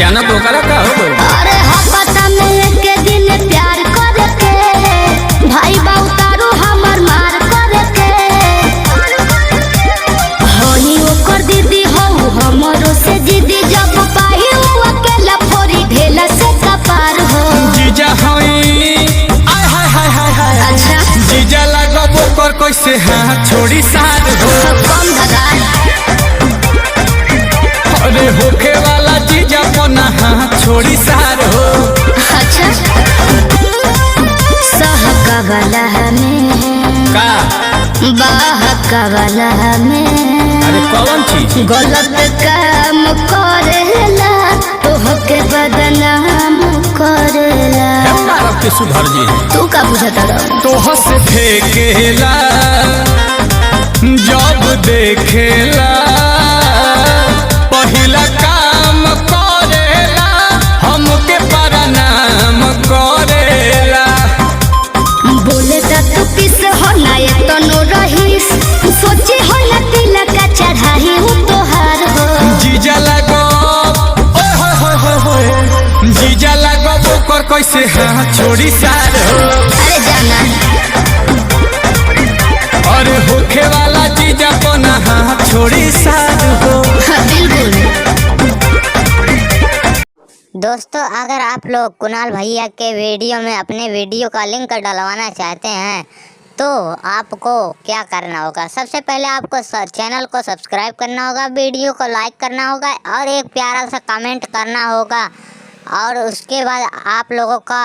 अचानक ओकरा का हो गइल? अरे हफ्ता में एक दिन प्यार करके भाई बाऊ तारू हमर मार करके होई ओकर दीदी हो हमरो से जिदी जब पाही अकेला फोरी ढेला से कपार हो जीजा हई आय हाय हाय हाय हाय। अच्छा जीजा लगब ओकर कैसे हाथ छोड़ी साथ हो। कम धगा अरे होखे वाला जीजा पना हाथ छोड़ी सार हो। अच्छा सहकवला में का बहकवला में अरे कौन चीज? गलत काम करेला तोहके बदनाम करेला। बारह के सुधर जी तू का बुझता रहो तोह से फेंकेला जब देखेला पहिला काम करेला हमके प्रणाम करेला। बोले ता तू किस हो ना ये तो नो रहीस सोचे हो ना तिलक का चढ़ाई हूँ तोहार हो जीजा लगो ओए होए होए होए होए जीजा लगो ओकर कैसे हाथ छोड़ी सार हो। अरे जाना अरे होखे वाला जीजा पना हाथ छोड़ी सार हो। बिल्कुल। दोस्तों अगर आप लोग कुणाल भैया के वीडियो में अपने वीडियो का लिंक डलवाना चाहते हैं तो आपको क्या करना होगा? सबसे पहले आपको चैनल को सब्सक्राइब करना होगा, वीडियो को लाइक करना होगा और एक प्यारा सा कमेंट करना होगा। और उसके बाद आप लोगों का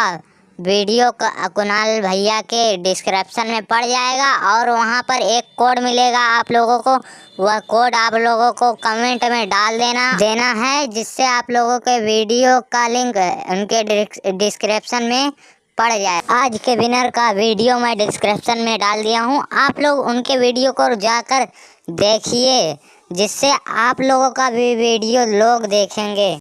वीडियो का कुणाल भैया के डिस्क्रिप्शन में पड़ जाएगा और वहाँ पर एक कोड मिलेगा आप लोगों को। वह कोड आप लोगों को कमेंट में डाल देना है जिससे आप लोगों के वीडियो का लिंक उनके डिस्क्रिप्शन में पड़ जाए। आज के विनर का वीडियो मैं डिस्क्रिप्शन में डाल दिया हूँ, आप लोग उनके वीडियो को जाकर देखिए जिससे आप लोगों का भी वीडियो लोग देखेंगे।